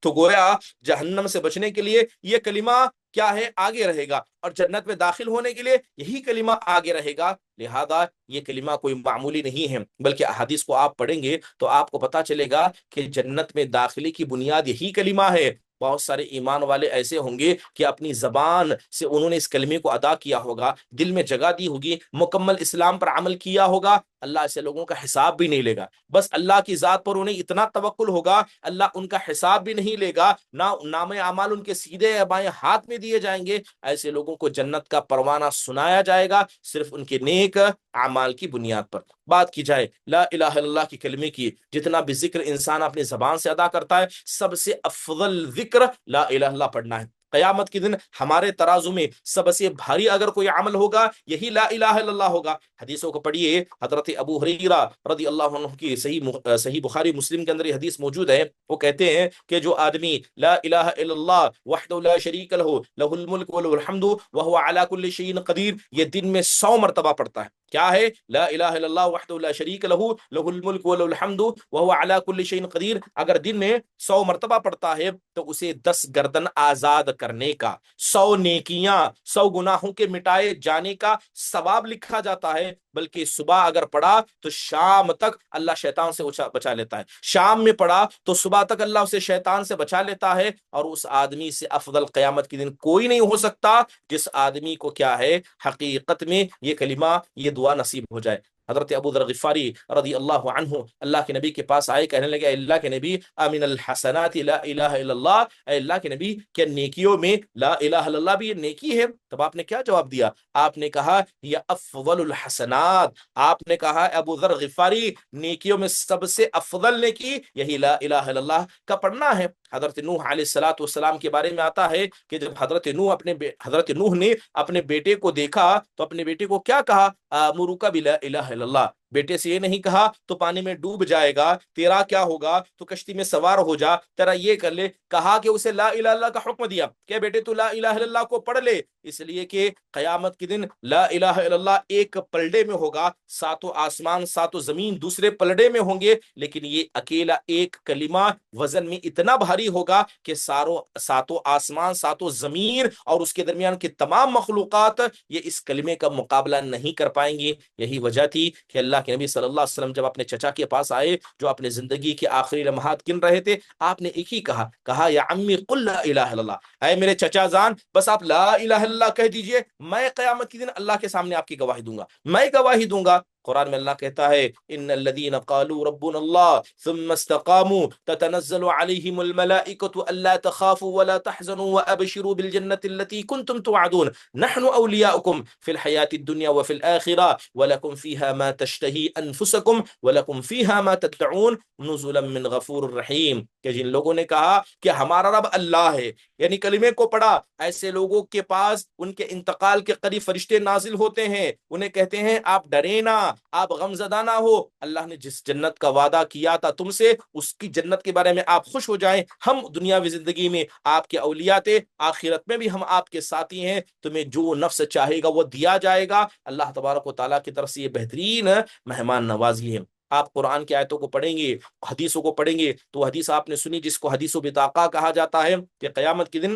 تو گویا جہنم سے بچنے کے لیے یہ کلمہ کیا ہے؟ آگے رہے گا، اور جنت میں داخل ہونے کے لیے یہی کلمہ آگے رہے گا۔ لہذا یہ کلمہ کوئی معمولی نہیں ہے، بلکہ احادیث کو آپ پڑھیں گے تو آپ کو پتا چلے گا کہ جنت میں داخلے کی بنیاد یہی کلمہ ہے۔ بہت سارے ایمان والے ایسے ہوں گے کہ اپنی زبان سے انہوں نے اس کلمے کو ادا کیا ہوگا، دل میں جگہ دی ہوگی، مکمل اسلام پر عمل کیا ہوگا، اللہ ایسے لوگوں کا حساب بھی نہیں لے گا۔ بس اللہ کی ذات پر انہیں اتنا توکل ہوگا، اللہ ان کا حساب بھی نہیں لے گا، نہ نام اعمال ان کے سیدھے یا بائیں ہاتھ میں دیے جائیں گے۔ ایسے لوگوں کو جنت کا پروانہ سنایا جائے گا صرف ان کے نیک اعمال کی بنیاد پر۔ بات کی جائے لا الہ الا اللہ کی کلمے کی، جتنا بھی ذکر انسان اپنی زبان سے ادا کرتا ہے، سب سے افضل ذکر لا الہ الا اللہ پڑھنا ہے۔ قیامت کے دن ہمارے ترازو میں سب سے بھاری اگر کوئی عمل ہوگا یہی لا الہ الا اللہ ہوگا۔ حدیثوں کو پڑھیے، حضرت ابو ہریرہ رضی اللہ عنہ کی صحیح بخاری مسلم کے اندر یہ حدیث موجود ہے۔ وہ کہتے ہیں کہ جو آدمی لا الہ الا اللہ وحدہ لا شریک لہ لہ الملک ولہ الحمد وہو علی کل شیء قدیر، یہ دن میں 100 مرتبہ پڑھتا ہے۔ کیا ہے؟ لا الہ الا اللہ وحدہ لا شریک لہ لہ الملک ولہ الحمد وہو علی کل شیء قدیر، اگر دن میں 100 مرتبہ پڑھتا ہے تو اسے 10 گردن آزاد کرنے کا، 100 نیکیاں، 100 گناہوں کے مٹائے جانے کا ثواب لکھا جاتا ہے۔ بلکہ صبح اگر پڑھا تو شام تک اللہ شیطان سے بچا لیتا ہے، شام میں پڑھا تو صبح تک اللہ اسے شیطان سے بچا لیتا ہے۔ اور اس آدمی سے افضل قیامت کے دن کوئی نہیں ہو سکتا جس آدمی کو کیا ہے؟ حقیقت میں یہ کلمہ، یہ دعا نصیب ہو جائے۔ حضرت ابو ذر غفاری رضی اللہ عنہ اللہ کے نبی کے پاس آئے، کہنے لگے، اے اللہ کے نبی، امن الحسنات لا الہ الا اللہ، اے اللہ کے نبی کیا نیکیوں میں لا الہ الا اللہ بھی یہ نیکی ہے؟ تب آپ نے کیا جواب دیا؟ آپ نے کہا یہ افضل الحسنات، آپ نے کہا ابو ذر غفاری نیکیوں میں سب سے افضل نیکی یہی لا الہ الا اللہ کا پڑھنا ہے۔ حضرت نوح علیہ الصلوۃ والسلام کے بارے میں آتا ہے کہ جب حضرت نوح نے اپنے بیٹے کو دیکھا تو اپنے بیٹے کو کیا کہا؟ آمرک بلا الہ الا اللہ۔ بیٹے سے یہ نہیں کہا تو پانی میں ڈوب جائے گا، تیرا کیا ہوگا، تو کشتی میں سوار ہو جا، تیرا یہ کر لے۔ کہا کہ اسے لا الہ الا اللہ کا حکم دیا کہ بیٹے تو لا الہ الا اللہ کو پڑھ لے، اس لیے کہ قیامت کے دن لا الہ الا اللہ ایک پلڑے میں ہوگا، ساتوں آسمان ساتوں زمین دوسرے پلڑے میں ہوں گے، لیکن یہ اکیلا ایک کلمہ وزن میں اتنا بھاری ہوگا کہ ساتوں آسمان ساتوں زمین اور اس کے درمیان کے تمام مخلوقات یہ اس کلمے کا مقابلہ نہیں کر پائیں گے۔ یہی وجہ تھی کہ اللہ کے نبی صلی اللہ علیہ وسلم جب اپنے چچا کے پاس آئے جو اپنے زندگی کے آخری لمحات گن رہے تھے، آپ نے ایک ہی کہا یا عمی قل لا الہ الا اللہ، اے میرے چچا جان بس آپ لا الہ الا اللہ کہہ دیجئے، میں قیامت کے دن اللہ کے سامنے آپ کی گواہی دوں گا، میں گواہی دوں گا۔ قرآن میں اللہ کہتا ہے ان الذين قالوا ربنا الله ثم استقاموا تتنزل عليهم الملائكة الا تخافوا ولا تحزنوا وابشروا بالجنة التي كنتم توعدون نحن اولياؤكم في الحياة الدنيا وفي الآخرة ولكم فيها ما تشتهي انفسكم ولكم فيها ما تدعون نزلا من غفور الرحیم، کہ جن لوگوں نے کہا کہ ہمارا رب اللہ ہے، یعنی کلمے کو پڑھا، ایسے لوگوں کے پاس ان کے انتقال کے قریب فرشتے نازل ہوتے ہیں، انہیں کہتے ہیں آپ ڈرے نہ، آپ غم زدہ نہ ہو، اللہ نے جس جنت کا وعدہ کیا تھا تم سے اس کی جنت کے بارے میں آپ خوش ہو جائیں، ہم دنیاوی زندگی میں آپ کے اولیاء تھے، آخرت میں بھی ہم آپ کے ساتھی ہیں، تمہیں جو نفس چاہے گا وہ دیا جائے گا۔ اللہ تبارک و تعالیٰ کی طرف سے یہ بہترین مہمان نوازی ہے۔ آپ قرآن کی آیتوں کو پڑھیں گے، حدیثوں کو پڑھیں گے، تو حدیث آپ نے سنی جس کو حدیث و بطاقہ کہا جاتا ہے، کہ قیامت کے دن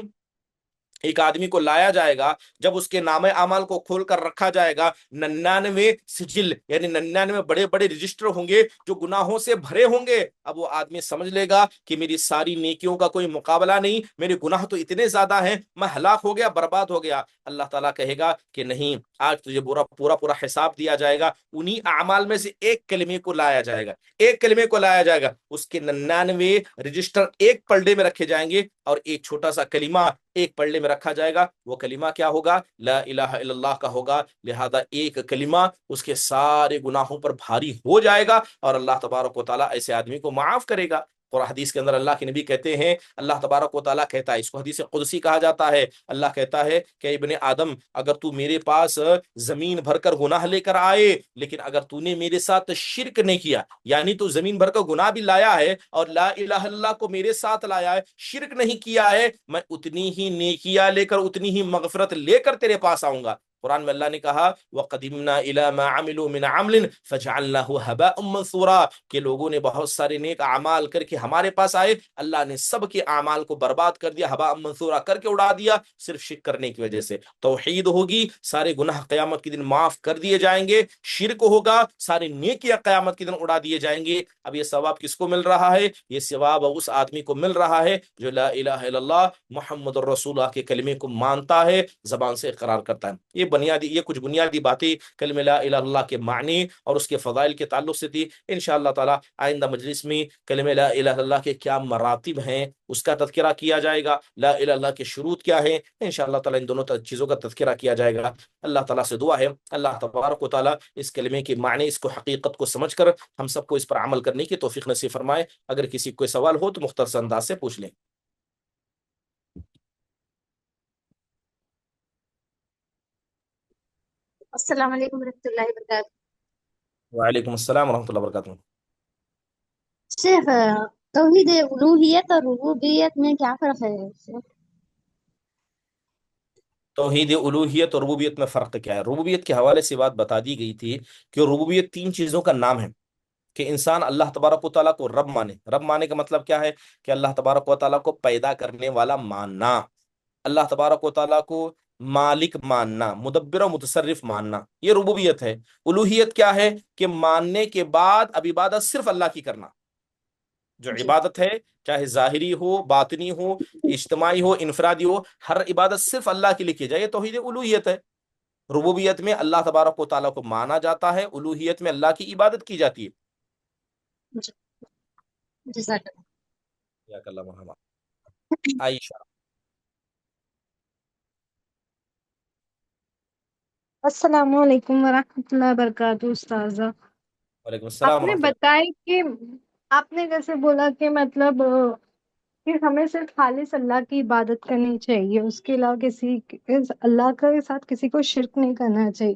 ایک آدمی کو لایا جائے گا، جب اس کے نامہ اعمال کو کھول کر رکھا جائے گا، 99 سجل یعنی 99 بڑے بڑے رجسٹر ہوں گے جو گناہوں سے بھرے ہوں گے۔ اب وہ آدمی سمجھ لے گا کہ میری ساری نیکیوں کا کوئی مقابلہ نہیں، میرے گناہ تو اتنے زیادہ ہیں، میں ہلاک ہو گیا، برباد ہو گیا۔ اللہ تعالیٰ کہے گا کہ نہیں، آج تجھے پورا حساب دیا جائے گا، انہی اعمال میں سے ایک کلمے کو لایا جائے گا، ایک کلمے کو لایا جائے گا، اس کے 99 رجسٹر ایک پلڑے میں رکھے جائیں گے، اور ایک چھوٹا سا کلمہ ایک پلڑے میں رکھا جائے گا۔ وہ کلمہ کیا ہوگا؟ لا الہ الا اللہ کا ہوگا، لہذا ایک کلمہ اس کے سارے گناہوں پر بھاری ہو جائے گا، اور اللہ تبارک و تعالیٰ ایسے آدمی کو معاف کرے گا۔ اور حدیث کے اندر اللہ کے نبی کہتے ہیں، اللہ تبارک و تعالیٰ کہتا ہے، اس کو حدیث قدسی کہا جاتا ہے، اللہ کہتا ہے کہ ابن آدم، اگر تو میرے پاس زمین بھر کر گناہ لے کر آئے، لیکن اگر تو نے میرے ساتھ شرک نہیں کیا، یعنی تو زمین بھر کر گناہ بھی لایا ہے اور لا الہ الا اللہ کو میرے ساتھ لایا ہے، شرک نہیں کیا ہے، میں اتنی ہی نیکیاں لے کر، اتنی ہی مغفرت لے کر تیرے پاس آؤں گا۔ قرآن میں اللہ نے کہا وَقَدِمْنَا إِلَى مَا عَمِلُوا مِنْ عَمْلٍ فَجَعَلْنَاهُ هَبَاءً مَنْثُورًا، کہ لوگوں نے بہت سارے نیک اعمال کر کے ہمارے پاس آئے، اللہ نے سب کے اعمال کو برباد کر دیا، ہباء منثورا کر کے اڑا دیا، صرف شرک کرنے کی وجہ سے۔ توحید ہوگی، سارے گناہ قیامت کے دن معاف کر دیے جائیں گے، شرک ہوگا، سارے نیکیاں قیامت کے دن اڑا دیے جائیں گے۔ اب یہ ثواب کس کو مل رہا ہے؟ یہ ثواب اس آدمی کو مل رہا ہے جو لا الہ الا اللہ محمد الرسول اللہ کے کلمے کو مانتا ہے، زبان سے اقرار کرتا ہے۔ یہ کچھ بنیادی باتیں کلمہ لا الہ الا اللہ کے معنی اور اس کے فضائل کے تعلق سے تھی۔ انشاءاللہ تعالی آئندہ مجلس میں کلمہ لا الہ الا اللہ کے کیا مراتب ہیں اس کا تذکرہ کیا جائے گا، لا الہ الا اللہ کے شروط کیا ہیں، انشاءاللہ تعالی ان دونوں چیزوں کا تذکرہ کیا جائے گا۔ اللہ تعالیٰ سے دعا ہے اللہ تبارک و تعالیٰ اس کلمے کے معنی، اس کو حقیقت کو سمجھ کر ہم سب کو اس پر عمل کرنے کی توفیق نصیب فرمائے۔ اگر کسی کوئی سوال ہو تو مختصر انداز سے پوچھ لیں۔ السلام علیکم ورحمۃ اللہ وبرکاتہ۔ وعلیکم السلام ورحمۃ اللہ وبرکاتہ۔ شیخ، توحید الوہیت اور ربوبیت میں کیا فرق ہے شیخ؟ توحید الوہیت اور ربوبیت میں فرق کیا ہے؟ ربوبیت کے حوالے سے بات بتا دی گئی تھی کہ ربوبیت تین چیزوں کا نام ہے، کہ انسان اللہ تبارک و تعالیٰ کو رب مانے۔ رب مانے کا مطلب کیا ہے؟ کہ اللہ تبارک و تعالیٰ کو پیدا کرنے والا ماننا، اللہ تبارک و تعالیٰ کو مالک ماننا، مدبر و متصرف ماننا، یہ ربوبیت ہے۔ الوہیت کیا ہے؟ کہ ماننے کے بعد اب عبادت صرف اللہ کی کرنا، جو جی عبادت ہے چاہے ظاہری ہو، باطنی ہو، اجتماعی ہو، انفرادی ہو، ہر عبادت صرف اللہ کے لیے کی جائے، یہ توحید الوہیت ہے۔ ربوبیت میں اللہ تبارک و تعالیٰ کو مانا جاتا ہے، الوہیت میں اللہ کی عبادت کی جاتی ہے۔ جی، جزاک اللہ۔ یا اللہ محمد عائشہ۔ السلام علیکم ورحمۃ اللہ وبرکاتہ استاذہ۔ وعلیکم آپ السلام نے ورحمۃ اللہ۔ بتایا کہ آپ نے جیسے بولا کہ مطلب کہ ہمیں صرف خالص اللہ کی عبادت کرنی چاہیے، اس کے علاوہ اللہ کے ساتھ کسی کو شرک نہیں کرنا چاہیے،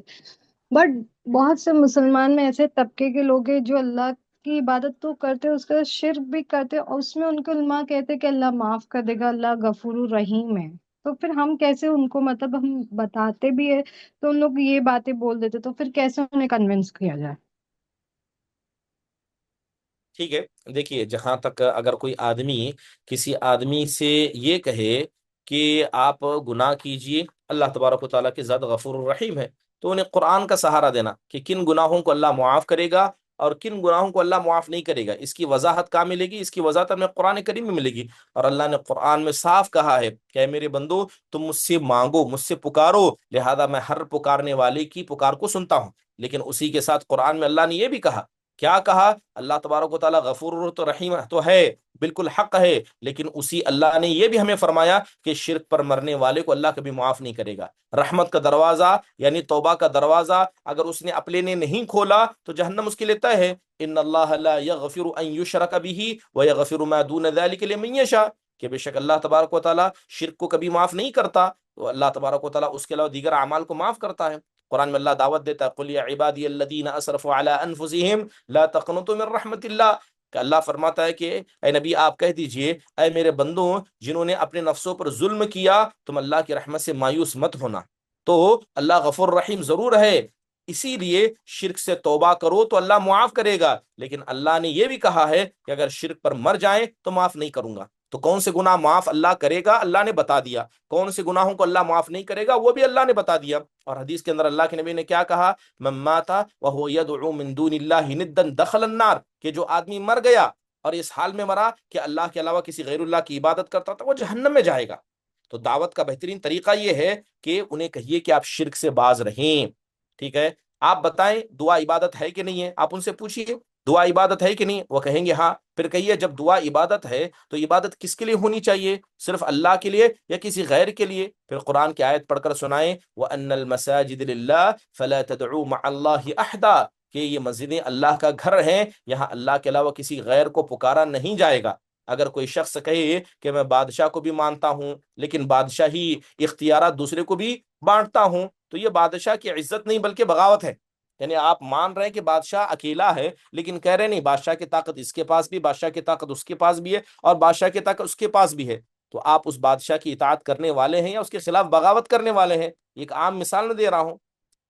بٹ بہت سے مسلمان میں ایسے طبقے کے لوگ ہیں جو اللہ کی عبادت تو کرتے اس کا شرک بھی کرتے، اور اس میں ان کے علماء کہتے کہ اللہ معاف کر دے گا، اللہ غفور الرحیم ہے۔ تو پھر ہم کیسے ان کو، مطلب ہم بتاتے بھی ہے تو ان لوگ یہ باتیں بول دیتے، تو پھر کیسے انہیں کنونس کیا جائے؟ ٹھیک ہے، دیکھیے جہاں تک اگر کوئی آدمی کسی آدمی سے یہ کہے کہ آپ گناہ کیجئے، اللہ تبارک و تعالیٰ کی ذات غفور الرحیم ہے، تو انہیں قرآن کا سہارا دینا کہ کن گناہوں کو اللہ معاف کرے گا اور کن گناہوں کو اللہ معاف نہیں کرے گا، اس کی وضاحت کہاں ملے گی؟ اس کی وضاحت ہمیں قرآن کریم میں ملے گی۔ اور اللہ نے قرآن میں صاف کہا ہے کہ اے میرے بندو، تم مجھ سے مانگو، مجھ سے پکارو، لہذا میں ہر پکارنے والے کی پکار کو سنتا ہوں۔ لیکن اسی کے ساتھ قرآن میں اللہ نے یہ بھی کہا، کیا کہا؟ اللہ تبارک و تعالیٰ غفور تو رحیم تو ہے، بالکل حق ہے، لیکن اسی اللہ نے یہ بھی ہمیں فرمایا کہ شرک پر مرنے والے کو اللہ کبھی معاف نہیں کرے گا۔ رحمت کا دروازہ یعنی توبہ کا دروازہ اگر اس نے اپنے نے نہیں کھولا تو جہنم اس کے لیے طے ہے۔ ان اللہ لا یغفر ان یشرک به ویغفر ما دون ذلک لمن یشاء، کہ بے شک اللہ تبارک و تعالیٰ شرک کو کبھی معاف نہیں کرتا، تو اللہ تبارک و تعالیٰ اس کے علاوہ دیگر اعمال کو معاف کرتا ہے۔ قرآن میں اللہ دعوت دیتا ہے، قل یا عبادی الذین اسرفوا علی انفسہم لا تقنطوا من رحمت اللہ، کہ اللہ فرماتا ہے کہ اے نبی آپ کہہ دیجئے، اے میرے بندوں جنہوں نے اپنے نفسوں پر ظلم کیا، تم اللہ کی رحمت سے مایوس مت ہونا۔ تو اللہ غفور رحیم ضرور ہے، اسی لیے شرک سے توبہ کرو تو اللہ معاف کرے گا، لیکن اللہ نے یہ بھی کہا ہے کہ اگر شرک پر مر جائیں تو معاف نہیں کروں گا۔ تو کون سے گناہ معاف اللہ کرے گا اللہ نے بتا دیا، کون سے گناہوں کو اللہ معاف نہیں کرے گا وہ بھی اللہ نے بتا دیا۔ اور حدیث کے اندر اللہ کے نبی نے کیا کہا؟ من مات وهو يدعو من دون الله ندا دخل النار، کہ جو آدمی مر گیا اور اس حال میں مرا کہ اللہ کے علاوہ کسی غیر اللہ کی عبادت کرتا تھا، وہ جہنم میں جائے گا۔ تو دعوت کا بہترین طریقہ یہ ہے کہ انہیں کہیے کہ آپ شرک سے باز رہیں، ٹھیک ہے؟ آپ بتائیں دعا عبادت ہے کہ نہیں ہے، آپ ان سے پوچھیے دعا عبادت ہے کہ نہیں، وہ کہیں گے ہاں۔ پھر کہیے جب دعا عبادت ہے تو عبادت کس کے لیے ہونی چاہیے؟ صرف اللہ کے لیے یا کسی غیر کے لیے؟ پھر قرآن کی آیت پڑھ کر سنائیں، وَأَنَّ الْمَسَاجِدَ لِلَّهِ فَلَا تَدْعُوا مَعَ اللَّهِ أَحَدًا، کہ یہ مسجدیں اللہ کا گھر ہیں، یہاں اللہ کے علاوہ کسی غیر کو پکارا نہیں جائے گا۔ اگر کوئی شخص کہے کہ میں بادشاہ کو بھی مانتا ہوں لیکن بادشاہی اختیارات دوسرے کو بھی بانٹتا ہوں، تو یہ بادشاہ کی عزت نہیں بلکہ بغاوت ہے۔ یعنی آپ مان رہے ہیں کہ بادشاہ اکیلا ہے لیکن کہہ رہے نہیں بادشاہ کی طاقت اس کے پاس بھی، بادشاہ کی طاقت اس کے پاس بھی ہے، اور بادشاہ کی طاقت اس کے پاس بھی ہے، تو آپ اس بادشاہ کی اطاعت کرنے والے ہیں یا اس کے خلاف بغاوت کرنے والے ہیں؟ ایک عام مثال میں دے رہا ہوں،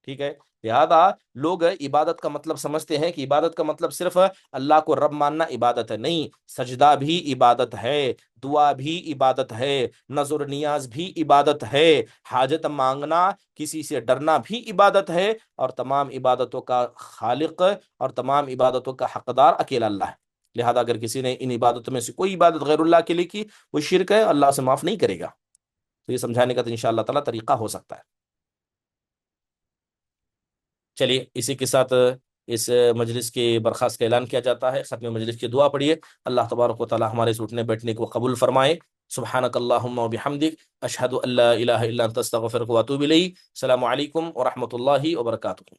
ٹھیک ہے؟ لہذا لوگ عبادت کا مطلب سمجھتے ہیں کہ عبادت کا مطلب صرف اللہ کو رب ماننا عبادت ہے، نہیں، سجدہ بھی عبادت ہے، دعا بھی عبادت ہے، نظر نیاز بھی عبادت ہے، حاجت مانگنا، کسی سے ڈرنا بھی عبادت ہے، اور تمام عبادتوں کا خالق اور تمام عبادتوں کا حقدار اکیلا اللہ ہے۔ لہذا اگر کسی نے ان عبادتوں میں سے کوئی عبادت غیر اللہ کے لیے کی، وہ شرک ہے، اللہ سے معاف نہیں کرے گا۔ تو یہ سمجھانے کا تو انشاءاللہ تعالیٰ طریقہ ہو سکتا ہے۔ چلیے اسی کے ساتھ اس مجلس کے برخاست کا اعلان کیا جاتا ہے۔ ختم مجلس کی دعا پڑھیے، اللہ تبارک و تعالی ہمارے اٹھنے بیٹھنے کو قبول فرمائے۔ سبحانک اللہم و بحمدک، اشہد ان لا الہ الا انت استغفرک و اتوب الیک۔ السلام علیکم ورحمۃ اللہ وبرکاتہ۔